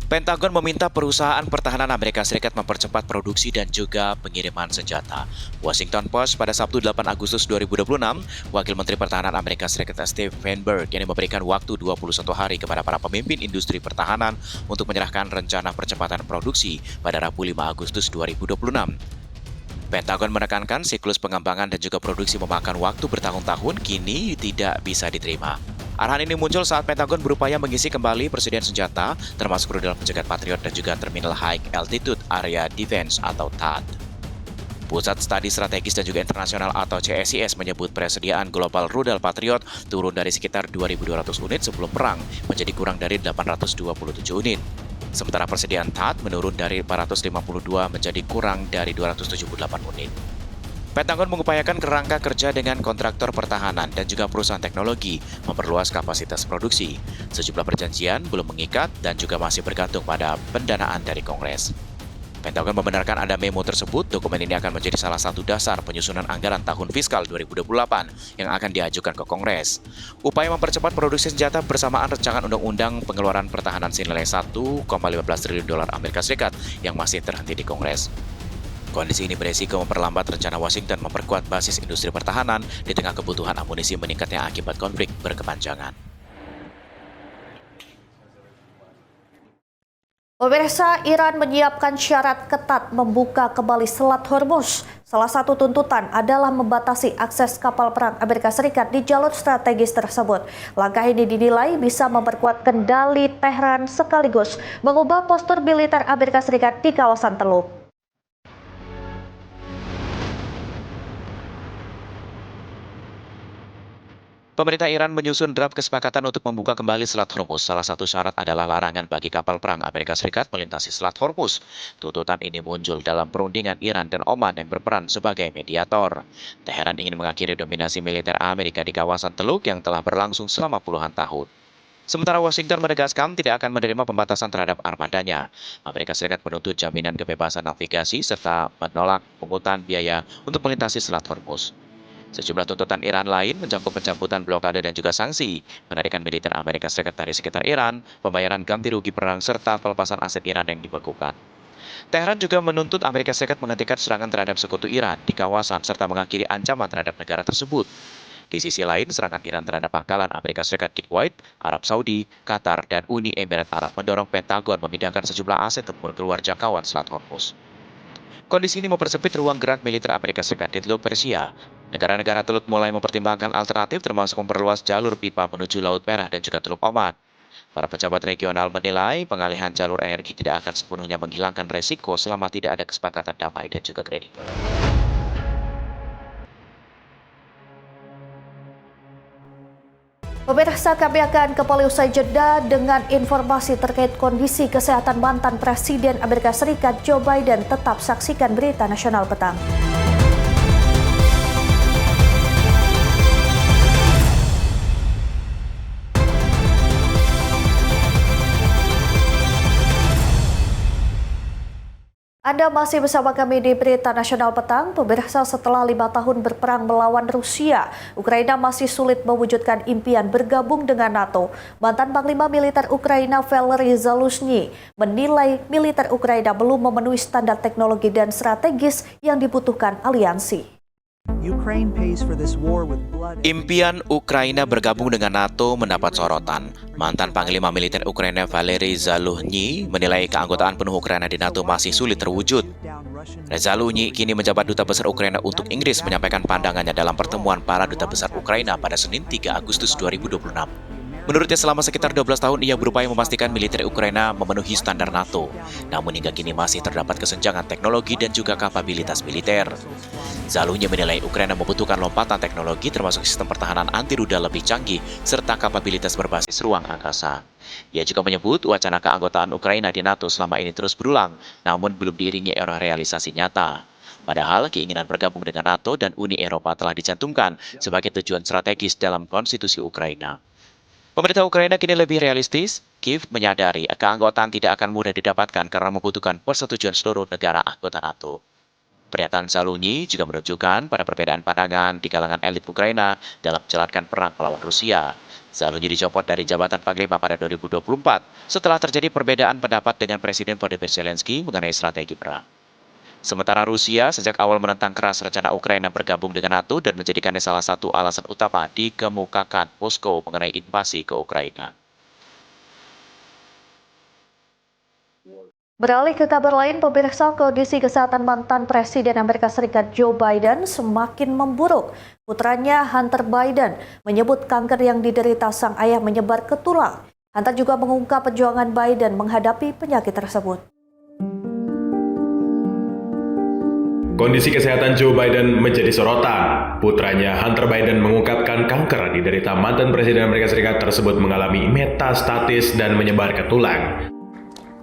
Pentagon meminta perusahaan pertahanan Amerika Serikat mempercepat produksi dan juga pengiriman senjata. Washington Post pada Sabtu 8 Agustus 2026, Wakil Menteri Pertahanan Amerika Serikat Steve Weinberg yang memberikan waktu 21 hari kepada para pemimpin industri pertahanan untuk menyerahkan rencana percepatan produksi pada Rabu 5 Agustus 2026. Pentagon menekankan siklus pengembangan dan juga produksi memakan waktu bertahun-tahun kini tidak bisa diterima. Arahan ini muncul saat Pentagon berupaya mengisi kembali persediaan senjata, termasuk rudal pencegat Patriot dan juga Terminal High Altitude Area Defense atau THAAD. Pusat Studi Strategis dan juga Internasional atau CSIS menyebut persediaan global rudal Patriot turun dari sekitar 2.200 unit sebelum perang menjadi kurang dari 827 unit. Sementara persediaan THAAD menurun dari 452 menjadi kurang dari 278 unit. Pentagon mengupayakan kerangka kerja dengan kontraktor pertahanan dan juga perusahaan teknologi memperluas kapasitas produksi. Sejumlah perjanjian belum mengikat dan juga masih bergantung pada pendanaan dari Kongres. Pentagon membenarkan ada memo tersebut. Dokumen ini akan menjadi salah satu dasar penyusunan anggaran tahun fiskal 2028 yang akan diajukan ke Kongres. Upaya mempercepat produksi senjata bersamaan rancangan undang-undang pengeluaran pertahanan senilai 1,15 triliun dolar Amerika Serikat yang masih terhenti di Kongres. Kondisi ini beresiko memperlambat rencana Washington memperkuat basis industri pertahanan di tengah kebutuhan amunisi meningkatnya akibat konflik berkepanjangan. Pemirsa, Iran menyiapkan syarat ketat membuka kembali Selat Hormuz. Salah satu tuntutan adalah membatasi akses kapal perang Amerika Serikat di jalur strategis tersebut. Langkah ini dinilai bisa memperkuat kendali Tehran sekaligus mengubah postur militer Amerika Serikat di kawasan Teluk. Pemerintah Iran menyusun draft kesepakatan untuk membuka kembali Selat Hormuz. Salah satu syarat adalah larangan bagi kapal perang Amerika Serikat melintasi Selat Hormuz. Tuntutan ini muncul dalam perundingan Iran dan Oman yang berperan sebagai mediator. Teheran ingin mengakhiri dominasi militer Amerika di kawasan Teluk yang telah berlangsung selama puluhan tahun. Sementara Washington menegaskan tidak akan menerima pembatasan terhadap armadanya. Amerika Serikat menuntut jaminan kebebasan navigasi serta menolak pungutan biaya untuk melintasi Selat Hormuz. Sejumlah tuntutan Iran lain mencakup pencabutan blokade dan juga sanksi, penarikan militer Amerika Serikat dari sekitar Iran, pembayaran ganti rugi perang, serta pelepasan aset Iran yang dibekukan. Teheran juga menuntut Amerika Serikat menghentikan serangan terhadap sekutu Iran di kawasan serta mengakhiri ancaman terhadap negara tersebut. Di sisi lain, serangan Iran terhadap pangkalan Amerika Serikat di Kuwait, Arab Saudi, Qatar, dan Uni Emirat Arab mendorong Pentagon memindahkan sejumlah aset tempur keluar jangkauan Selat Hormuz. Kondisi ini mempersempit ruang gerak militer Amerika Serikat di Teluk Persia. Negara-negara Teluk mulai mempertimbangkan alternatif termasuk memperluas jalur pipa menuju Laut Merah dan juga Teluk Oman. Para pejabat regional menilai pengalihan jalur energi tidak akan sepenuhnya menghilangkan resiko selama tidak ada kesepakatan damai dan juga kredibel. Pemirsa, kami akan kembali usai jeda dengan informasi terkait kondisi kesehatan mantan Presiden Amerika Serikat Joe Biden. Tetap saksikan Berita Nasional Petang. Anda masih bersama kami di Berita Nasional Petang. Pemirsa, setelah 5 tahun berperang melawan Rusia, Ukraina masih sulit mewujudkan impian bergabung dengan NATO. Mantan Panglima Militer Ukraina Valery Zaluzhny menilai militer Ukraina belum memenuhi standar teknologi dan strategis yang dibutuhkan aliansi. Impian Ukraina bergabung dengan NATO mendapat sorotan. Mantan Panglima Militer Ukraina Valery Zaluzhny menilai keanggotaan penuh Ukraina di NATO masih sulit terwujud. Zaluzhny kini menjabat Duta Besar Ukraina untuk Inggris menyampaikan pandangannya dalam pertemuan para Duta Besar Ukraina pada Senin 3 Agustus 2026. Menurutnya selama sekitar 12 tahun ia berupaya memastikan militer Ukraina memenuhi standar NATO. Namun hingga kini masih terdapat kesenjangan teknologi dan juga kapabilitas militer. Zaluzhny menilai Ukraina membutuhkan lompatan teknologi termasuk sistem pertahanan anti rudal lebih canggih serta kapabilitas berbasis ruang angkasa. Ia juga menyebut wacana keanggotaan Ukraina di NATO selama ini terus berulang, namun belum diiringi oleh realisasi nyata. Padahal keinginan bergabung dengan NATO dan Uni Eropa telah dicantumkan sebagai tujuan strategis dalam konstitusi Ukraina. Pemerintah Ukraina kini lebih realistis. Kiev menyadari keanggotaan tidak akan mudah didapatkan karena membutuhkan persetujuan seluruh negara anggota NATO. Pernyataan Zaluzhny juga menunjukkan pada perbedaan pandangan di kalangan elit Ukraina dalam menjalankan perang melawan Rusia. Zaluzhny dicopot dari jabatan Panglima pada 2024 setelah terjadi perbedaan pendapat dengan Presiden Volodymyr Zelensky mengenai strategi perang. Sementara Rusia sejak awal menentang keras rencana Ukraina bergabung dengan NATO dan menjadikannya salah satu alasan utama dikemukakan Moskow mengenai invasi ke Ukraina. Beralih ke kabar lain, pemirsa, kondisi kesehatan mantan Presiden Amerika Serikat Joe Biden semakin memburuk. Putranya Hunter Biden menyebut kanker yang diderita sang ayah menyebar ke tulang. Hunter juga mengungkap perjuangan Biden menghadapi penyakit tersebut. Kondisi kesehatan Joe Biden menjadi sorotan. Putranya Hunter Biden mengungkapkan kanker diderita mantan Presiden Amerika Serikat tersebut mengalami metastatis dan menyebar ke tulang.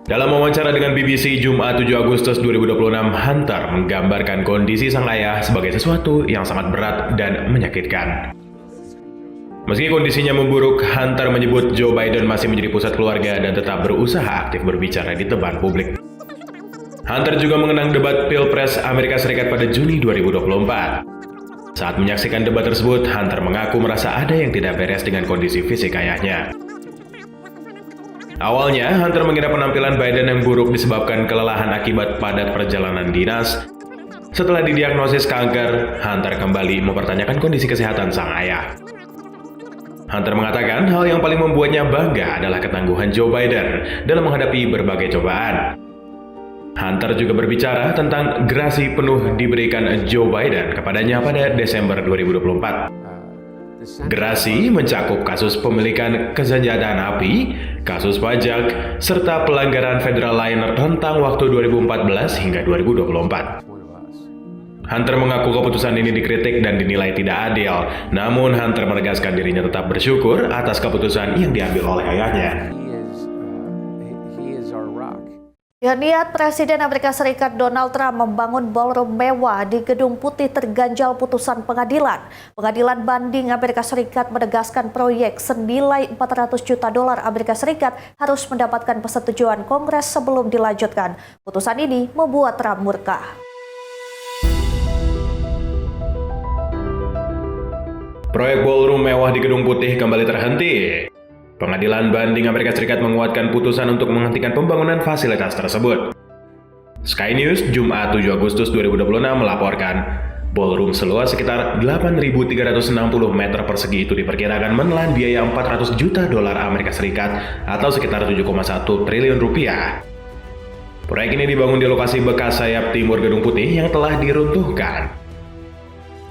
Dalam wawancara dengan BBC Jumat 7 Agustus 2026, Hunter menggambarkan kondisi sang ayah sebagai sesuatu yang sangat berat dan menyakitkan. Meski kondisinya memburuk, Hunter menyebut Joe Biden masih menjadi pusat keluarga dan tetap berusaha aktif berbicara di depan publik. Hunter juga mengenang debat Pilpres Amerika Serikat pada Juni 2024. Saat menyaksikan debat tersebut, Hunter mengaku merasa ada yang tidak beres dengan kondisi fisik ayahnya. Awalnya, Hunter mengira penampilan Biden yang buruk disebabkan kelelahan akibat padat perjalanan dinas. Setelah didiagnosis kanker, Hunter kembali mempertanyakan kondisi kesehatan sang ayah. Hunter mengatakan hal yang paling membuatnya bangga adalah ketangguhan Joe Biden dalam menghadapi berbagai cobaan. Hunter juga berbicara tentang gerasi penuh diberikan Joe Biden kepadanya pada Desember 2024. Gerasi mencakup kasus pemilikan kesenjataan api, kasus pajak, serta pelanggaran federal lain rentang waktu 2014 hingga 2024. Hunter mengaku keputusan ini dikritik dan dinilai tidak adil. Namun Hunter menegaskan dirinya tetap bersyukur atas keputusan yang diambil oleh ayahnya. Ya, niat Presiden Amerika Serikat Donald Trump membangun ballroom mewah di Gedung Putih terganjal putusan pengadilan. Pengadilan banding Amerika Serikat menegaskan proyek senilai $400 juta Amerika Serikat harus mendapatkan persetujuan Kongres sebelum dilanjutkan. Putusan ini membuat Trump murka. Proyek ballroom mewah di Gedung Putih kembali terhenti. Pengadilan banding Amerika Serikat menguatkan putusan untuk menghentikan pembangunan fasilitas tersebut. Sky News, Jumat 7 Agustus 2026 melaporkan, ballroom seluas sekitar 8.360 meter persegi itu diperkirakan menelan biaya $400 juta Amerika Serikat atau sekitar 7,1 triliun rupiah. Proyek ini dibangun di lokasi bekas sayap timur Gedung Putih yang telah diruntuhkan.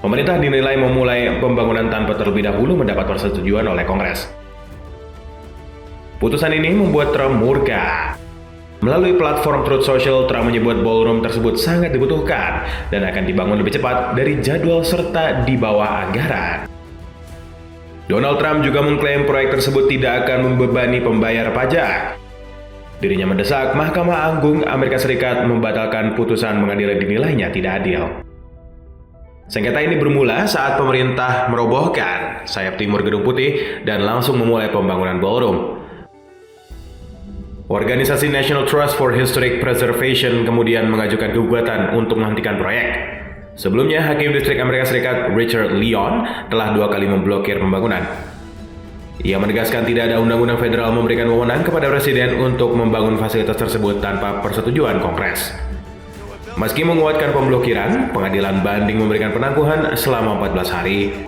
Pemerintah dinilai memulai pembangunan tanpa terlebih dahulu mendapat persetujuan oleh Kongres. Putusan ini membuat Trump murka. Melalui platform Truth Social, Trump menyebut ballroom tersebut sangat dibutuhkan dan akan dibangun lebih cepat dari jadwal serta di bawah anggaran. Donald Trump juga mengklaim proyek tersebut tidak akan membebani pembayar pajak. Dirinya mendesak Mahkamah Agung Amerika Serikat membatalkan putusan pengadilan dinilainya tidak adil. Sengketa ini bermula saat pemerintah merobohkan sayap timur Gedung Putih dan langsung memulai pembangunan ballroom. Organisasi National Trust for Historic Preservation kemudian mengajukan gugatan untuk menghentikan proyek. Sebelumnya, Hakim Distrik Amerika Serikat Richard Leon telah 2 kali memblokir pembangunan. Ia menegaskan tidak ada undang-undang federal memberikan wewenang kepada Presiden untuk membangun fasilitas tersebut tanpa persetujuan Kongres. Meski menguatkan pemblokiran, pengadilan banding memberikan penangguhan selama 14 hari.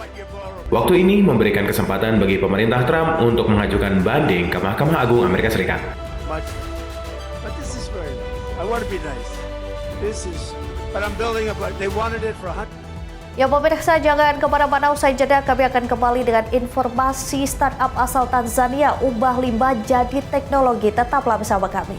Waktu ini memberikan kesempatan bagi pemerintah Trump untuk mengajukan banding ke Mahkamah Agung Amerika Serikat. But this is very nice. I want to be nice. But I'm building a. They wanted it for 100. Ya pemirsa, jangan kemana-mana, usai jeda kami akan kembali dengan informasi startup asal Tanzania ubah limbah jadi teknologi. Tetaplah bersama kami.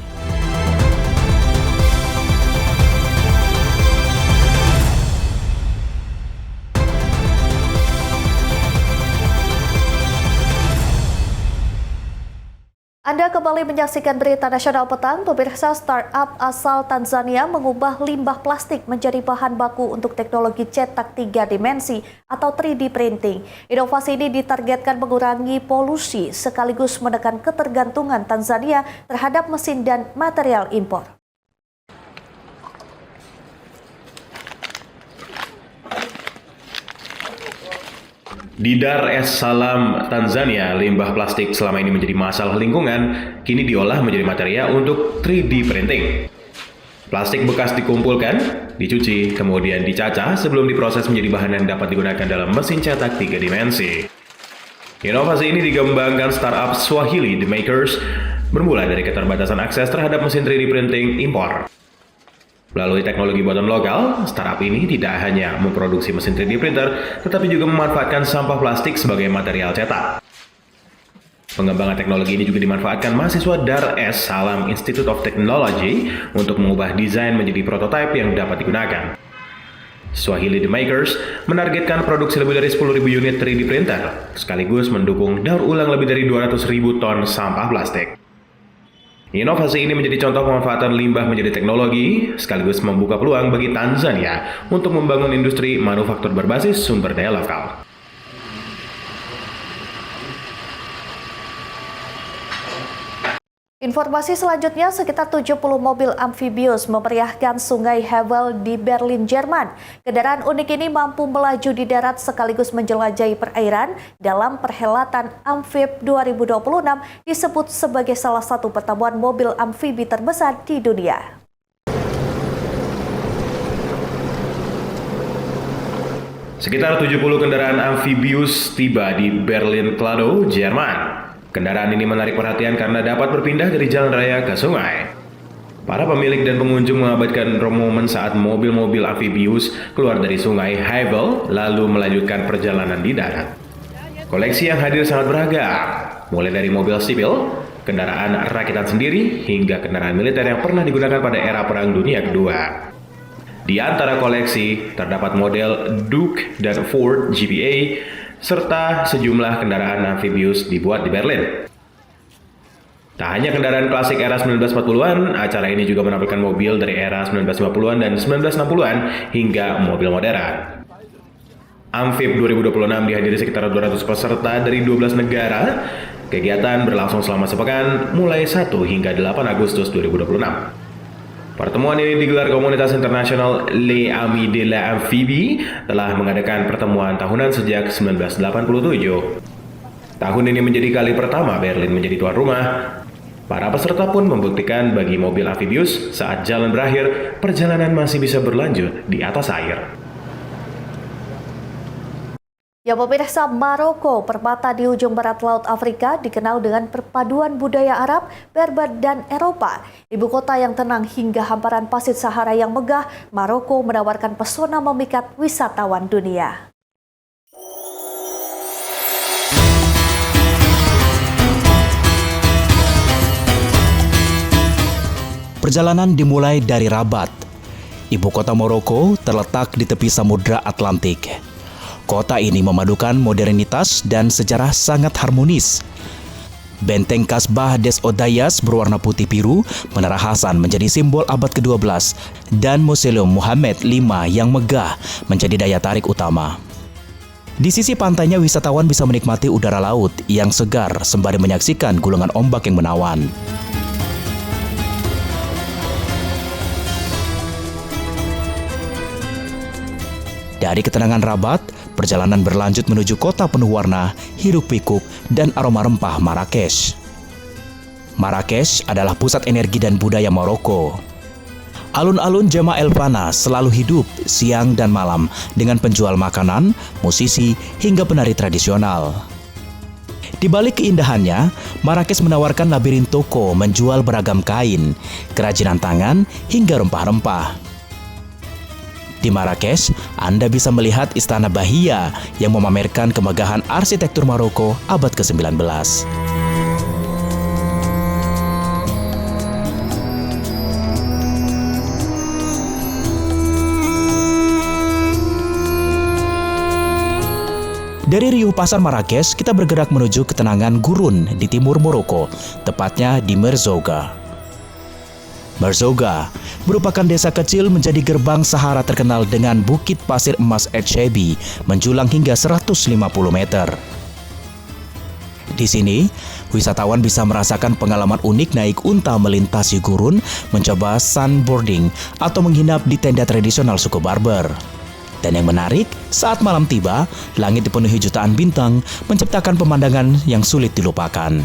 Anda kembali menyaksikan berita nasional petang. Pemirsa, startup asal Tanzania mengubah limbah plastik menjadi bahan baku untuk teknologi cetak 3 dimensi atau 3D printing. Inovasi ini ditargetkan mengurangi polusi sekaligus menekan ketergantungan Tanzania terhadap mesin dan material impor. Di Dar es Salaam, Tanzania, limbah plastik selama ini menjadi masalah lingkungan, kini diolah menjadi material untuk 3D printing. Plastik bekas dikumpulkan, dicuci, kemudian dicacah sebelum diproses menjadi bahan yang dapat digunakan dalam mesin cetak 3 dimensi. Inovasi ini dikembangkan startup Swahili The Makers, bermula dari keterbatasan akses terhadap mesin 3D printing impor. Melalui teknologi buatan lokal, startup ini tidak hanya memproduksi mesin 3D printer, tetapi juga memanfaatkan sampah plastik sebagai material cetak. Pengembangan teknologi ini juga dimanfaatkan mahasiswa Dar es Salaam Institute of Technology untuk mengubah desain menjadi prototipe yang dapat digunakan. Swahili The Makers menargetkan produksi lebih dari 10.000 unit 3D printer, sekaligus mendukung daur ulang lebih dari 200.000 ton sampah plastik. Inovasi ini menjadi contoh pemanfaatan limbah menjadi teknologi, sekaligus membuka peluang bagi Tanzania untuk membangun industri manufaktur berbasis sumber daya lokal. Informasi selanjutnya, sekitar 70 mobil amfibius memeriahkan Sungai Havel di Berlin, Jerman. Kendaraan unik ini mampu melaju di darat sekaligus menjelajahi perairan dalam perhelatan Amfib 2026 disebut sebagai salah satu pertemuan mobil amfibi terbesar di dunia. Sekitar 70 kendaraan amfibius tiba di Berlin Kladow, Jerman. Kendaraan ini menarik perhatian karena dapat berpindah dari jalan raya ke sungai. Para pemilik dan pengunjung mengabadikan momen saat mobil-mobil amfibius keluar dari sungai Havel lalu melanjutkan perjalanan di darat. Koleksi yang hadir sangat beragam, mulai dari mobil sipil, kendaraan rakitan sendiri, hingga kendaraan militer yang pernah digunakan pada era Perang Dunia Kedua. Di antara koleksi terdapat model Duke dan Ford GPA serta sejumlah kendaraan amfibius dibuat di Berlin. Tak hanya kendaraan klasik era 1940-an, acara ini juga menampilkan mobil dari era 1950-an dan 1960-an hingga mobil modern. Amfib 2026 dihadiri sekitar 200 peserta dari 12 negara. Kegiatan berlangsung selama sepekan mulai 1 hingga 8 Agustus 2026. Pertemuan ini digelar komunitas internasional Les Amis de l'Amphibie telah mengadakan pertemuan tahunan sejak 1987. Tahun ini menjadi kali pertama Berlin menjadi tuan rumah. Para peserta pun membuktikan bagi mobil amfibius saat jalan berakhir, perjalanan masih bisa berlanjut di atas air. Ya pemirsa, Maroko, permata di ujung barat Laut Afrika, dikenal dengan perpaduan budaya Arab, Berber, dan Eropa. Ibu kota yang tenang hingga hamparan pasir Sahara yang megah, Maroko menawarkan pesona memikat wisatawan dunia. Perjalanan dimulai dari Rabat. Ibu kota Maroko terletak di tepi Samudra Atlantik. Kota ini memadukan modernitas dan sejarah sangat harmonis. Benteng Kasbah des Odayas berwarna putih biru, Menara Hasan menjadi simbol abad ke-12, dan Museum Muhammad V yang megah menjadi daya tarik utama. Di sisi pantainya, wisatawan bisa menikmati udara laut yang segar sembari menyaksikan gulungan ombak yang menawan. Dari ketenangan Rabat, perjalanan berlanjut menuju kota penuh warna, hiruk-pikuk, dan aroma rempah Marrakesh. Marrakesh adalah pusat energi dan budaya Maroko. Alun-alun Jema El Fana selalu hidup siang dan malam dengan penjual makanan, musisi, hingga penari tradisional. Di balik keindahannya, Marrakesh menawarkan labirin toko menjual beragam kain, kerajinan tangan, hingga rempah-rempah. Di Marrakesh, Anda bisa melihat Istana Bahia yang memamerkan kemegahan arsitektur Maroko abad ke-19. Dari riuh pasar Marrakesh, kita bergerak menuju ketenangan gurun di timur Maroko, tepatnya di Merzouga. Merzouga merupakan desa kecil menjadi gerbang Sahara terkenal dengan bukit pasir emas Etchebi menjulang hingga 150 meter. Di sini, wisatawan bisa merasakan pengalaman unik naik unta melintasi gurun, mencoba sunboarding, atau menginap di tenda tradisional suku Barber. Dan yang menarik, saat malam tiba, langit dipenuhi jutaan bintang, menciptakan pemandangan yang sulit dilupakan.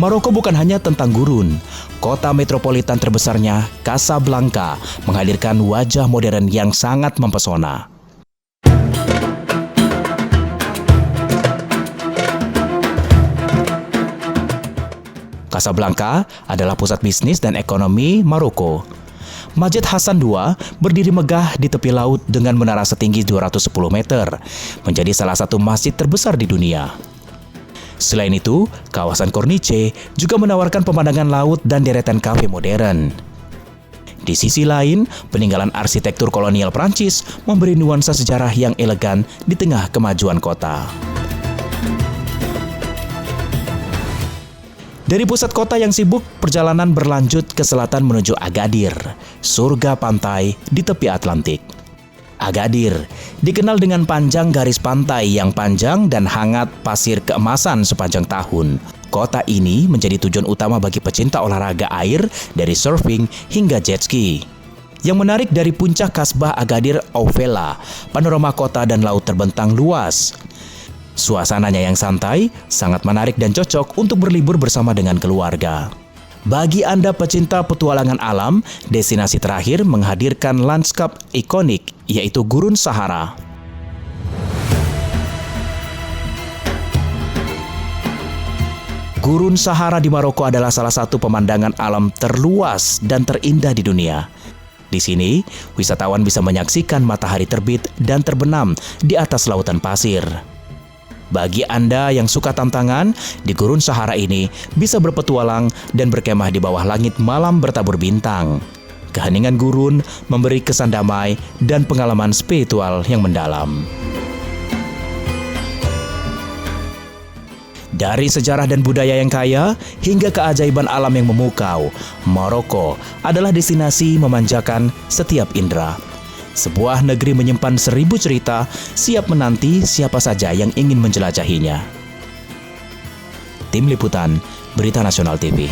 Maroko bukan hanya tentang gurun. Kota metropolitan terbesarnya, Casablanca, menghadirkan wajah modern yang sangat mempesona. Casablanca adalah pusat bisnis dan ekonomi Maroko. Masjid Hasan II berdiri megah di tepi laut dengan menara setinggi 210 meter, menjadi salah satu masjid terbesar di dunia. Selain itu, kawasan Corniche juga menawarkan pemandangan laut dan deretan kafe modern. Di sisi lain, peninggalan arsitektur kolonial Prancis memberi nuansa sejarah yang elegan di tengah kemajuan kota. Dari pusat kota yang sibuk, perjalanan berlanjut ke selatan menuju Agadir, surga pantai di tepi Atlantik. Agadir dikenal dengan panjang garis pantai yang panjang dan hangat pasir keemasan sepanjang tahun. Kota ini menjadi tujuan utama bagi pecinta olahraga air dari surfing hingga jet ski. Yang menarik dari puncak Kasbah Agadir Oufella, panorama kota dan laut terbentang luas. Suasananya yang santai, sangat menarik dan cocok untuk berlibur bersama dengan keluarga. Bagi Anda pecinta petualangan alam, destinasi terakhir menghadirkan lanskap ikonik, yaitu Gurun Sahara. Gurun Sahara di Maroko adalah salah satu pemandangan alam terluas dan terindah di dunia. Di sini, wisatawan bisa menyaksikan matahari terbit dan terbenam di atas lautan pasir. Bagi Anda yang suka tantangan, di Gurun Sahara ini bisa berpetualang dan berkemah di bawah langit malam bertabur bintang. Keheningan gurun memberi kesan damai dan pengalaman spiritual yang mendalam. Dari sejarah dan budaya yang kaya hingga keajaiban alam yang memukau, Maroko adalah destinasi memanjakan setiap indera. Sebuah negeri menyimpan 1000 cerita, siap menanti siapa saja yang ingin menjelajahinya. Tim Liputan, Berita Nasional TV.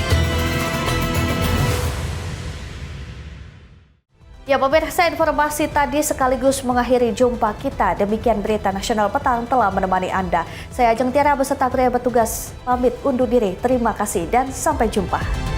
Ya pemirsa, informasi tadi sekaligus mengakhiri jumpa kita. Demikian Berita Nasional Petang telah menemani Anda. Saya Ajeng Tiara beserta kru yang bertugas pamit undur diri. Terima kasih dan sampai jumpa.